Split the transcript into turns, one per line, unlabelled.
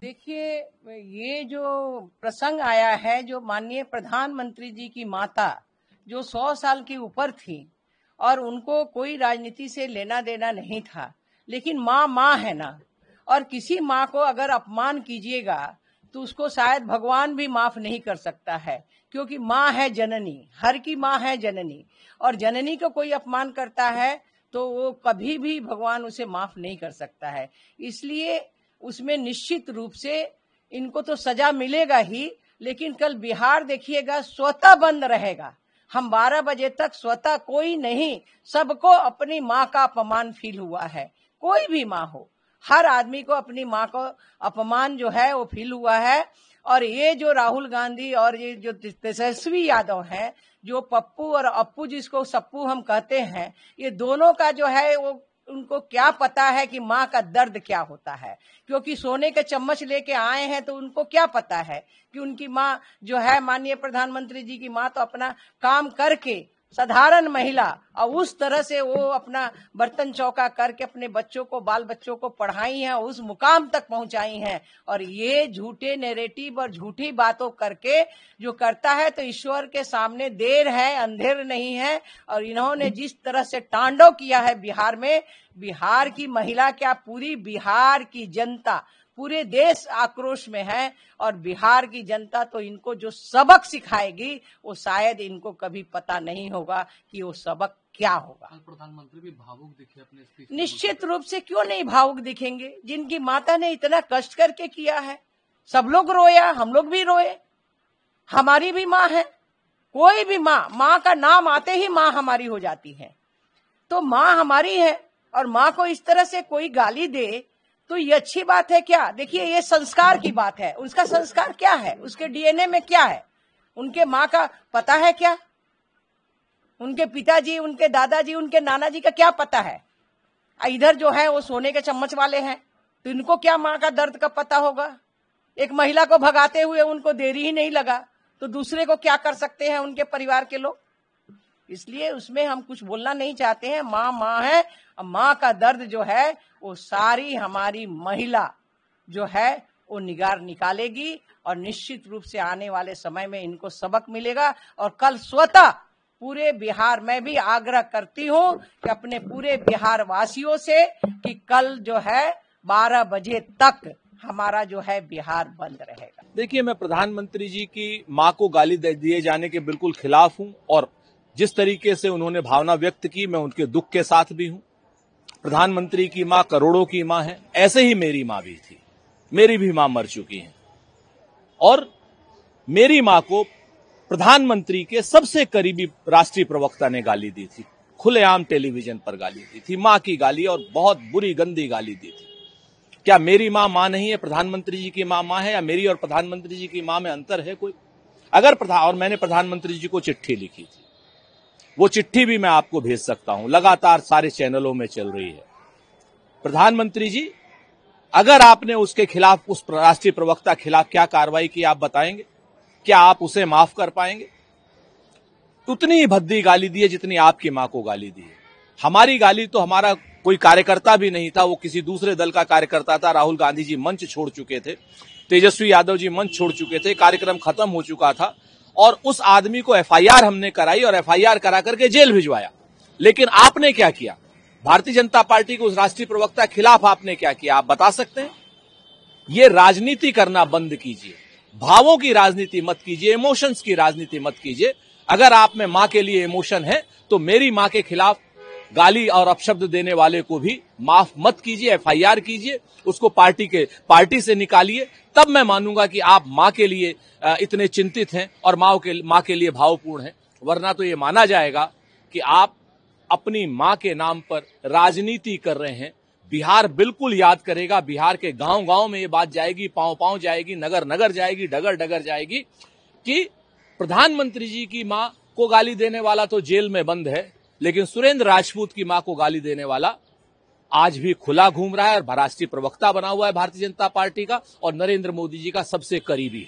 देखिए, ये जो प्रसंग आया है, जो माननीय प्रधानमंत्री जी की माता जो 100 साल की ऊपर थी और उनको कोई राजनीति से लेना देना नहीं था, लेकिन माँ माँ है ना, और किसी माँ को अगर अपमान कीजिएगा तो उसको शायद भगवान भी माफ नहीं कर सकता है, क्योंकि माँ है जननी, हर की माँ है जननी, और जननी को कोई अपमान करता है तो वो कभी भी भगवान उसे माफ नहीं कर सकता है। इसलिए उसमें निश्चित रूप से इनको तो सजा मिलेगा ही, लेकिन कल बिहार देखिएगा स्वतः बंद रहेगा। हम 12 बजे तक स्वतः कोई नहीं, सबको अपनी माँ का अपमान फील हुआ है, कोई भी माँ हो, हर आदमी को अपनी माँ को अपमान जो है वो फील हुआ है। और ये जो राहुल गांधी और ये जो तेजस्वी यादव हैं, जो पप्पू और अप्पू जिसको सप्पू हम कहते हैं, ये दोनों का जो है वो उनको क्या पता है कि माँ का दर्द क्या होता है, क्योंकि सोने के चम्मच लेके आए हैं तो उनको क्या पता है कि उनकी माँ जो है माननीय प्रधानमंत्री जी की माँ तो अपना काम करके साधारण महिला और उस तरह से वो अपना बर्तन चौका करके अपने बच्चों को, बाल बच्चों को पढ़ाई हैं, उस मुकाम तक पहुंचाई हैं। और ये झूठे नैरेटिव और झूठी बातों करके जो करता है तो ईश्वर के सामने देर है, अंधेर नहीं है। और इन्होंने जिस तरह से तांडव किया है बिहार में, बिहार की महिला क्या पूरी बिहार की जनता, पूरे देश आक्रोश में है। और बिहार की जनता तो इनको जो सबक सिखाएगी वो शायद इनको कभी पता नहीं होगा कि वो सबक क्या होगा।
प्रधानमंत्री भी भावुक दिखे अपने स्पीच।
निश्चित रूप से क्यों नहीं भावुक दिखेंगे, जिनकी माता ने इतना कष्ट करके किया है। सब लोग रोया, हम लोग भी रोए, हमारी भी माँ है। कोई भी माँ, माँ का नाम आते ही माँ हमारी हो जाती है, तो माँ हमारी है। और माँ को इस तरह से कोई गाली दे तो ये अच्छी बात है क्या? देखिए, ये संस्कार की बात है। उसका संस्कार क्या है, उसके डीएनए में क्या है, उनके माँ का पता है क्या? उनके पिताजी, उनके दादाजी, उनके नाना जी का क्या पता है? इधर जो है वो सोने के चम्मच वाले हैं, तो इनको क्या माँ का दर्द का पता होगा? एक महिला को भगाते हुए उनको देरी ही नहीं लगा, तो दूसरे को क्या कर सकते हैं उनके परिवार के लोग? इसलिए उसमें हम कुछ बोलना नहीं चाहते हैं। माँ माँ है, माँ का दर्द जो है वो सारी हमारी महिला जो है वो निकालेगी, और निश्चित रूप से आने वाले समय में इनको सबक मिलेगा। और कल स्वतः पूरे बिहार में भी आग्रह करती हूँ कि अपने पूरे बिहार वासियों से कि कल जो है 12 बजे तक हमारा जो है बिहार बंद रहेगा।
देखिए, मैं प्रधानमंत्री जी की माँ को गाली दिए जाने के बिल्कुल खिलाफ हूँ, और जिस तरीके से उन्होंने भावना व्यक्त की, मैं उनके दुख के साथ भी हूं। प्रधानमंत्री की मां करोड़ों की मां है, ऐसे ही मेरी मां भी थी, मेरी भी मां मर चुकी है। और मेरी मां को प्रधानमंत्री के सबसे करीबी राष्ट्रीय प्रवक्ता ने गाली दी थी, खुलेआम टेलीविजन पर गाली दी थी, मां की गाली, और बहुत बुरी गंदी गाली दी थी। क्या मेरी मां मां नहीं है? प्रधानमंत्री जी की मां मां है, या मेरी और प्रधानमंत्री जी की मां में अंतर है कोई? और मैंने प्रधानमंत्री जी को चिट्ठी लिखी थी, वो चिट्ठी भी मैं आपको भेज सकता हूं, लगातार सारे चैनलों में चल रही है। प्रधानमंत्री जी, अगर आपने उसके खिलाफ, उस राष्ट्रीय प्रवक्ता खिलाफ क्या कार्रवाई की, आप बताएंगे? क्या आप उसे माफ कर पाएंगे? उतनी ही भद्दी गाली दी है जितनी आपकी मां को गाली दी है। हमारी गाली तो हमारा कोई कार्यकर्ता भी नहीं था, वो किसी दूसरे दल का कार्यकर्ता था। राहुल गांधी जी मंच छोड़ चुके थे, तेजस्वी यादव जी मंच छोड़ चुके थे, कार्यक्रम खत्म हो चुका था, और उस आदमी को एफआईआर हमने कराई और एफआईआर करा करके जेल भिजवाया। लेकिन आपने क्या किया? भारतीय जनता पार्टी के उस राष्ट्रीय प्रवक्ता के खिलाफ आपने क्या किया? आप बता सकते हैं? ये राजनीति करना बंद कीजिए, भावों की राजनीति मत कीजिए, इमोशंस की राजनीति मत कीजिए। अगर आप में मां के लिए इमोशन है तो मेरी मां के खिलाफ गाली और अपशब्द देने वाले को भी माफ मत कीजिए, एफआईआर कीजिए, उसको पार्टी से निकालिए। तब मैं मानूंगा कि आप मां के लिए इतने चिंतित हैं और मां के लिए भावपूर्ण हैं। वरना तो ये माना जाएगा कि आप अपनी मां के नाम पर राजनीति कर रहे हैं। बिहार बिल्कुल याद करेगा, बिहार के गांव गांव में ये बात जाएगी, पांव पांव जाएगी, नगर नगर जाएगी, डगर डगर जाएगी कि प्रधानमंत्री जी की मां को गाली देने वाला तो जेल में बंद है, लेकिन सुरेंद्र राजपूत की मां को गाली देने वाला आज भी खुला घूम रहा है और राष्ट्रीय प्रवक्ता बना हुआ है भारतीय जनता पार्टी का, और नरेंद्र मोदी जी का सबसे करीबी है।